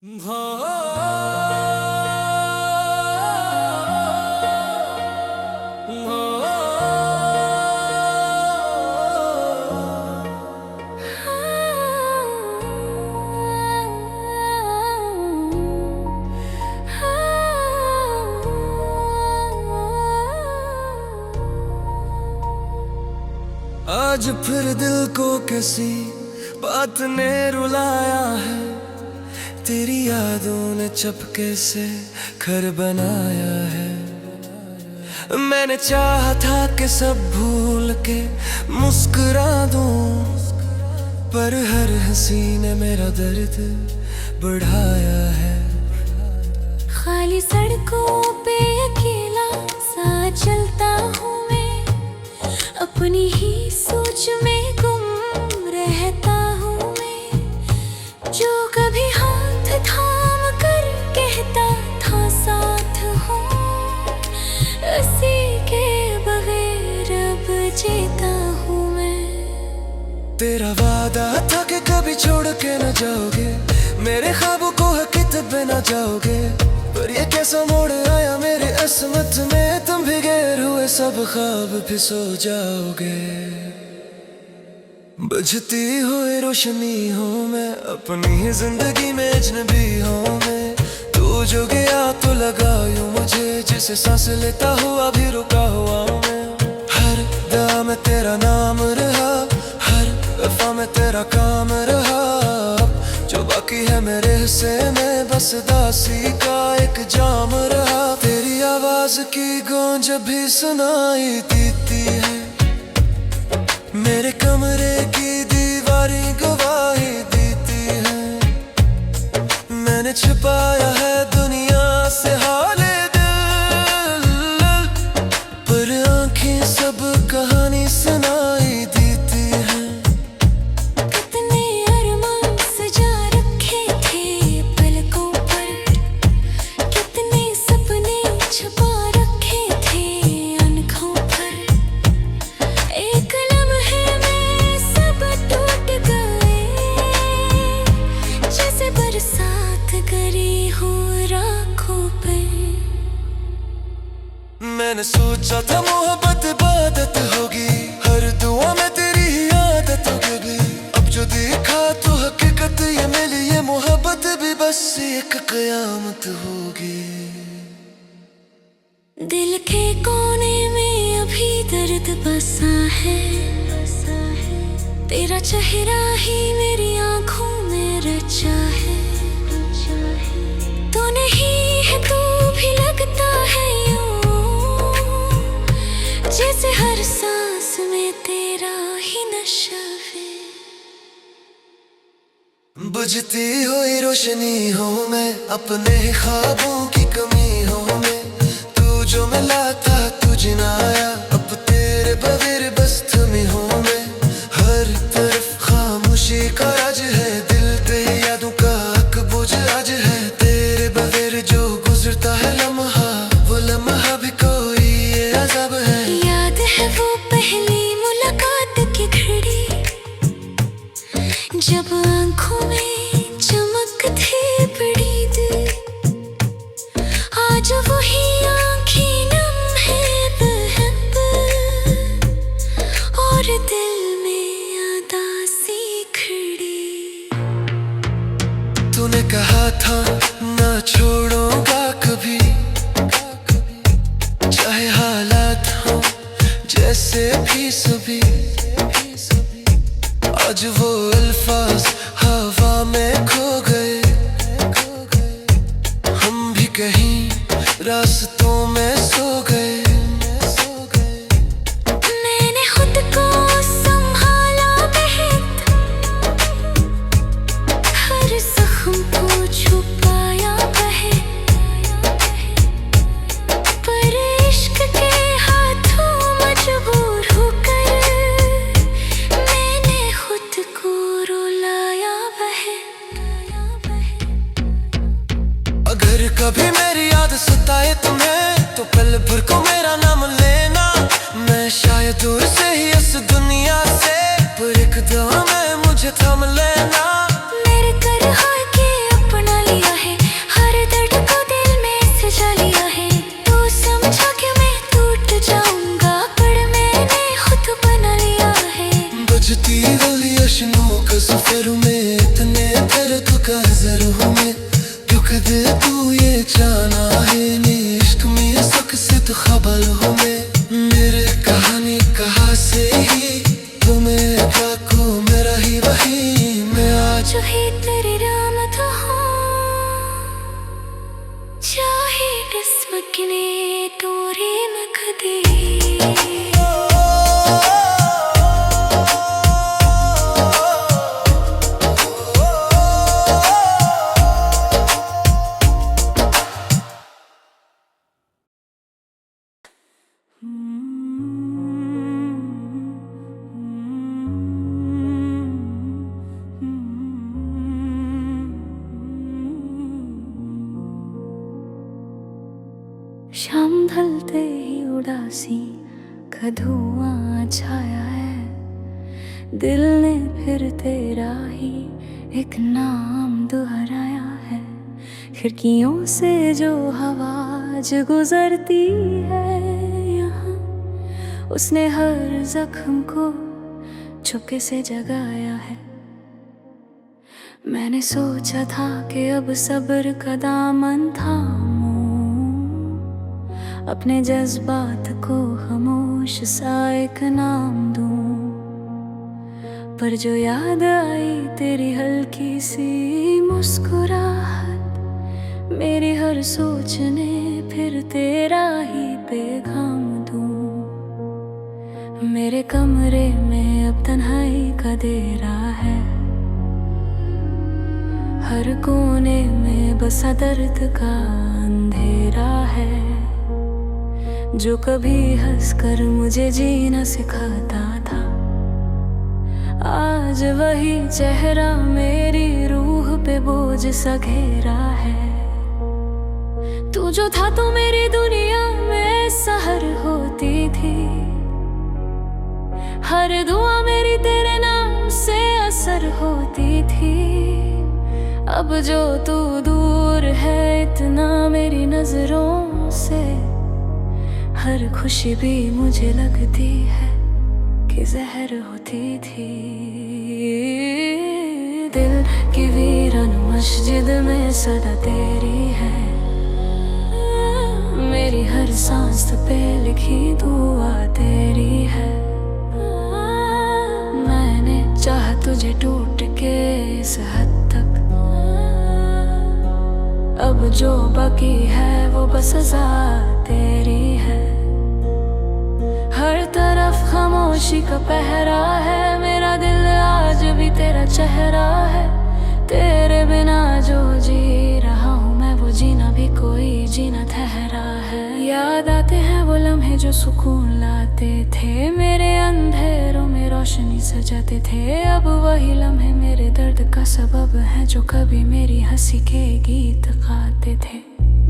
आज फिर दिल को किसी बात ने रुलाया है, तेरी यादों ने चपके से घर बनाया है। मैंने चाहा था कि सब भूल के मुस्कुरा दूं, पर हर हंसी ने मेरा दर्द बढ़ाया है। खाली सड़कों पे अकेला सा चलता हूँ मैं, अपनी ही सोच में गुम रहता हूँ मैं। जो कभी हाथ थाम कर कहता था साथ हूँ, उसी के बगैर अब जीता हूँ मैं। तेरा वादा था कि कभी छोड़ के न जाओगे, मेरे ख्वाबों को हकीकत बना जाओगे, पर ये कैसा मोड़ आया मेरे असमत में। तुम भी गैर हुए सब ख्वाब भी सो जाओगे। बुझती हुई रोशनी हूँ मैं, अपनी ही जिंदगी में अजनबी हूँ मैं। तू जो गया तो लगा यूं मुझे, जिसे सांस लेता हुआ भी रुका हुआ मैं। हर दा में तेरा नाम रहा, हर वफा में तेरा काम रहा। जो बाकी है मेरे हिस्से में बस दासी का एक जाम रहा। तेरी आवाज की गूंज भी सुनाई देती है, मेरे कमरे की दीवारें गवाही देती है। मैंने छुपाया है दुनिया से हाले दिल, पर आंखें सब कहानी सुनाई देती है। कितने अरमान सजा रखे थे पलकों पर, कितने सपने छुपा रखे थे आँखों पर। एक लम्हे में सब टूट गए, जैसे बरसात गिरी हो राखों पे। मैंने सोचा था मोहब्बत इबादत होगी, हर दुआ में तेरी ही आदत होगी। अब जो देखा तो हकीकत ये मिली, ये मोहब्बत भी बस एक कयामत होगी। दिल के कोने में अभी दर्द बसा है, तेरा चेहरा ही मेरी आंखों में रचा है। तू नहीं है तू भी लगता है यूं, जैसे हर सांस में तेरा ही नशा है। बुझती हुई रोशनी हूँ मैं, अपने ख्वाबों की कमी हूँ मैं। तू जो मिला था तुझे ना आया, अब तेरे बगैर बस थमी हूँ मैं। हर तरफ खामोशी का राज है, दिल पे यादों का बोझ आज है। तेरे बगैर जो गुजरता है लम्हा, वो लम्हा भी कोई ये अज़ाब है। याद है वो पहली मुलाकात की घड़ी, जब आंखों में चमक थी बड़ी दिल। आज वही आंखें नम है बेहद, और दिल में उदासी खड़ी। तूने कहा था ना छोड़ूंगा कभी, चाहे हालात हो जैसे भी सभी। आज वो अल्फाज हवा में खो गए, हम भी कहीं रास्तों में सो गए। मैंने खुद को संभाला बेहद, हर जख्म को छुपाया बेहद, पर इश्क के हाथों मजबूर होकर मैंने खुद को रुलाया बेहद। अगर कभी मेरी याद सताए तुम्हें, तो पल भर को मेरा नाम लेना। मैं शायद दूर से ही इस दुनिया से, पर एक दुआ में मुझे थम लेना। मेरे कर के अपना लिया कर जरूर में दुख दे तू ये जाना है नी इश्क में सक से तो खबर हो में मेरे कहानी कहा से ही तुम्हें क्या को मेरा ही वही मैं आज जो ही तेरी रामत हो चाहे किस्मत ने तोरे मख दे शाम ढलते ही उदासी का धुआं छाया है दिल ने फिर तेरा ही एक नाम दोहराया है खिड़कियों से जो आवाज गुजरती है यहाँ उसने हर जख्म को चुपके से जगाया है मैंने सोचा था कि अब सब्र का दामन थामूं अपने जज्बात को खामोश सा एक नाम दूं पर जो याद आई तेरी हल्की सी मुस्कुराहट मेरी हर सोच ने फिर तेरा ही पैगाम दूं मेरे कमरे में अब तन्हाई का देरा है हर कोने में बसा दर्द का अंधेरा है जो कभी हंसकर मुझे जीना सिखाता था आज वही चेहरा मेरी रूह पे बोझ सा घेरा है तू जो था तो मेरी दुनिया में सहर होती थी हर दुआ मेरी तेरे नाम से असर होती थी अब जो तू दूर है इतना मेरी नजरों से हर खुशी भी मुझे लगती है कि जहर होती थी दिल की वीरान मस्जिद में सदा तेरी है मेरी हर सांस पे लिखी दुआ तेरी है मैंने चाहा तुझे टूट के इस हद तक अब जो बाकी है वो बस सजा तेरी है हर तरफ खामोशी का पहरा है मेरा दिल आज भी तेरा चेहरा है तेरे बिना जो जी रहा हूँ मैं वो जीना भी कोई जीना ठहरा है याद आते हैं वो लम्हे जो सुकून लाते थे मेरे अंधेरों में रोशनी सजाते थे अब वही लम्हे मेरे दर्द का सबब है जो कभी मेरी हंसी के गीत गाते थे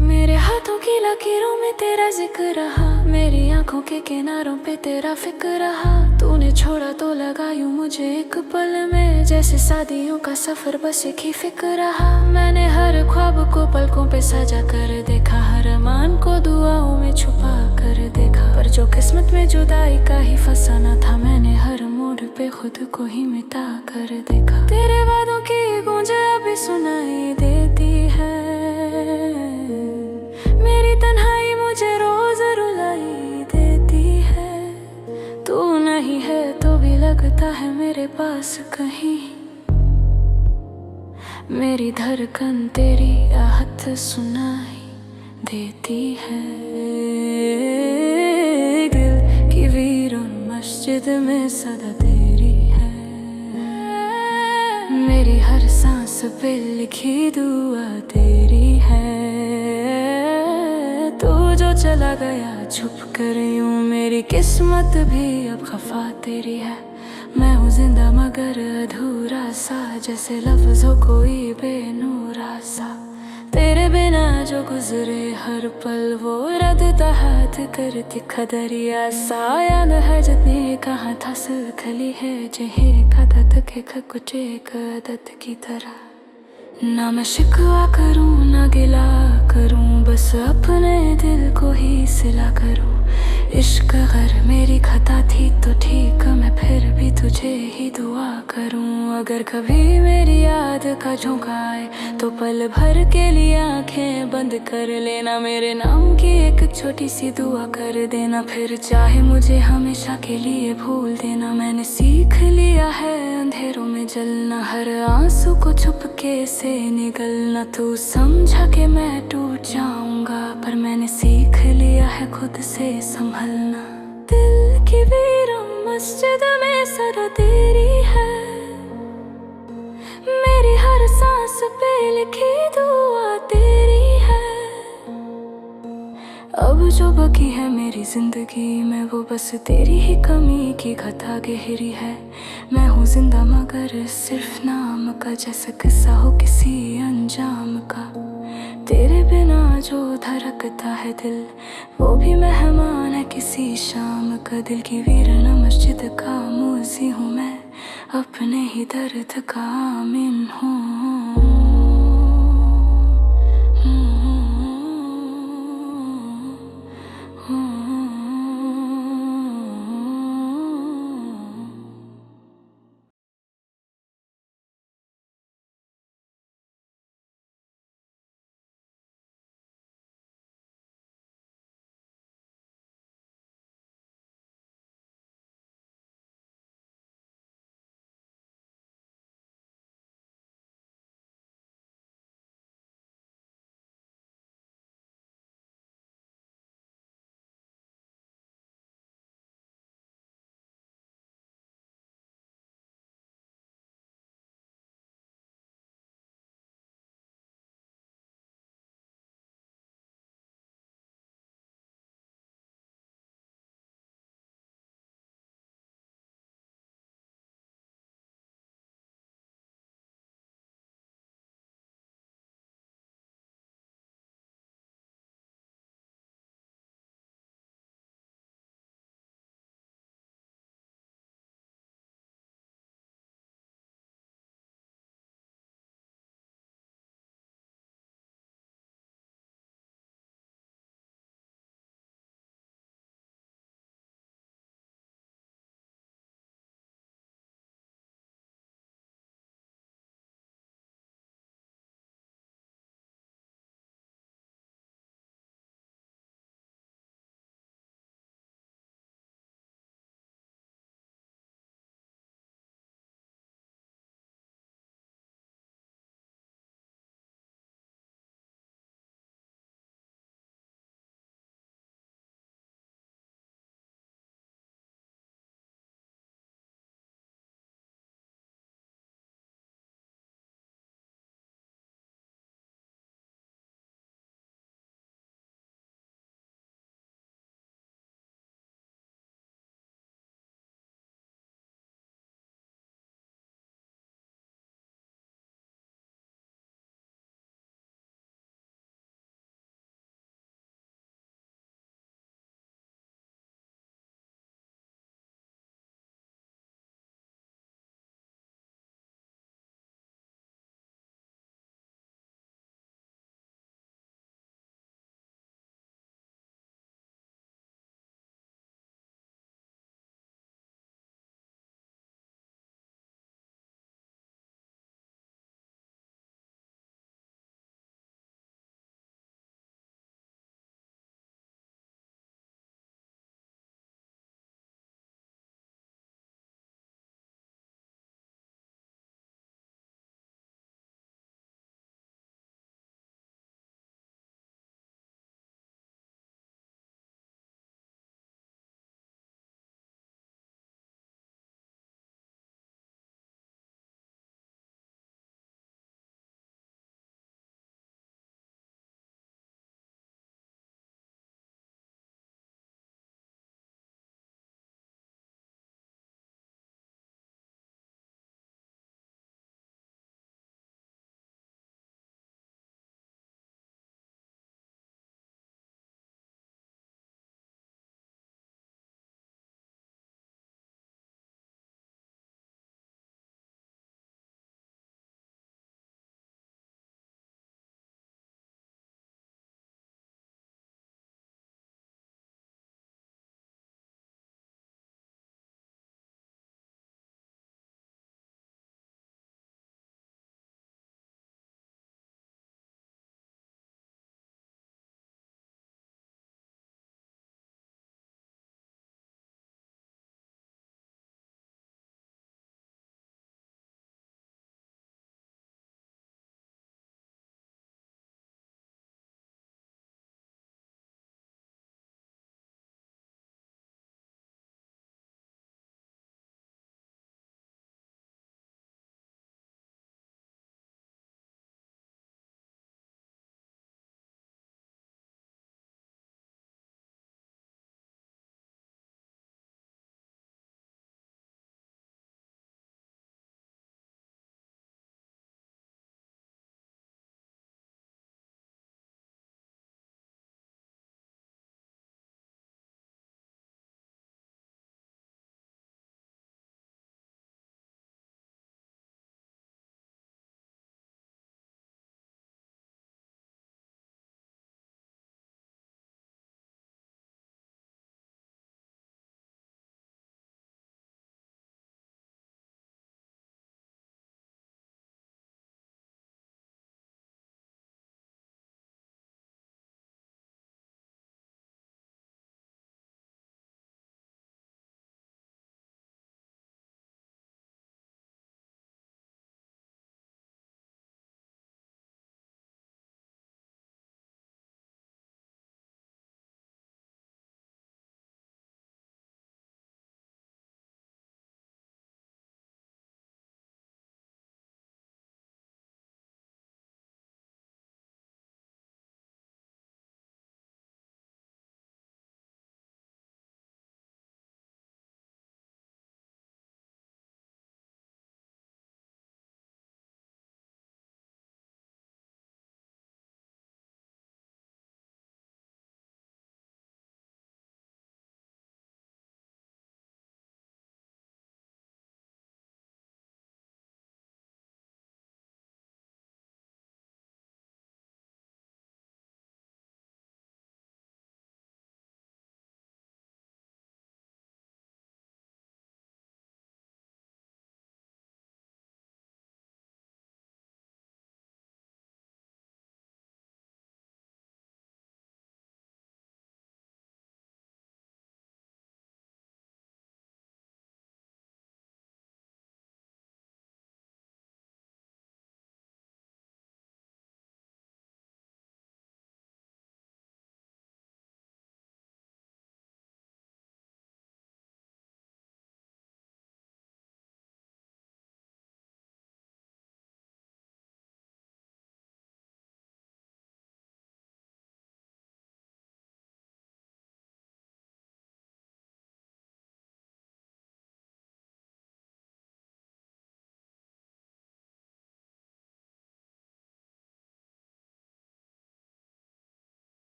मेरे हाथों की लकीरों में तेरा जिक्र रहा मेरी आंखों के किनारों पे तेरा फिक्र रहा तूने छोड़ा तो लगा यूं मुझे एक पल में जैसे शादियों का सफर बस एक ही फिक्र रहा मैंने हर ख्वाब को पलकों पे सजा कर देखा हर अरमान को दुआओं में छुपा कर देखा पर जो किस्मत में जुदाई का ही फसाना था मैंने हर मोड़ पे खुद को ही मिटा कर देखा तेरे वादों की गूंज अभी सुनाई देती है मेरी तन्हाई मुझे रोज रुलाई देती है तू नहीं है तो भी लगता है मेरे पास कहीं मेरी धड़कन तेरी आहट सुनाई देती है दिल की वीरान मस्जिद में सदा तेरी है मेरी हर सांस पे लिखी दुआ तेरी है तू जो चला गया छुप कर यूं मेरी किस्मत भी अब खफा तेरी है मैं हूँ जिंदा मगर अधूरा सा जैसे लफ्जों कोई बेनूरा सा तेरे बिना जो गुजरे हर पल वो रदता हाथ कर तिखा दरिया सा याद है जितने कहाँ था सिल खली है जहे कदत के खकुचे कदत की तरह ना मैं शिकवा करूं ना गिला करूं बस अपने दिल को ही सिला करूं इश्क अगर मेरी खता थी तो ठीक, मैं फिर भी तुझे ही दुआ करूं। अगर कभी मेरी याद का झोंका आए तो पल भर के लिए आंखें बंद कर लेना। मेरे नाम की एक छोटी सी दुआ कर देना, फिर चाहे मुझे हमेशा के लिए भूल देना। मैंने सीख लिया है अंधेरों में जलना, हर आंसू को चुपके से निगलना। तू समझा कि मैं टूट जाऊंगा, पर मैंने सीख लिया है खुद से संभलना। दिल की वीरान मस्जिद में सदा तेरी है, मेरी हर सांस पे लिखी दुआ तेरी है। अब जो बकी है मेरी जिंदगी में वो बस तेरी ही कमी की कथा गहरी है। मैं हूँ जिंदा मगर सिर्फ नाम का, जैसा किस्सा हो किसी अंजाम का। तेरे बिना जो धड़कता है दिल वो भी मेहमान है किसी शाम का। दिल की वीराना मस्जिद का मूजी हूँ मैं, अपने ही दर्द का आमीन हूँ।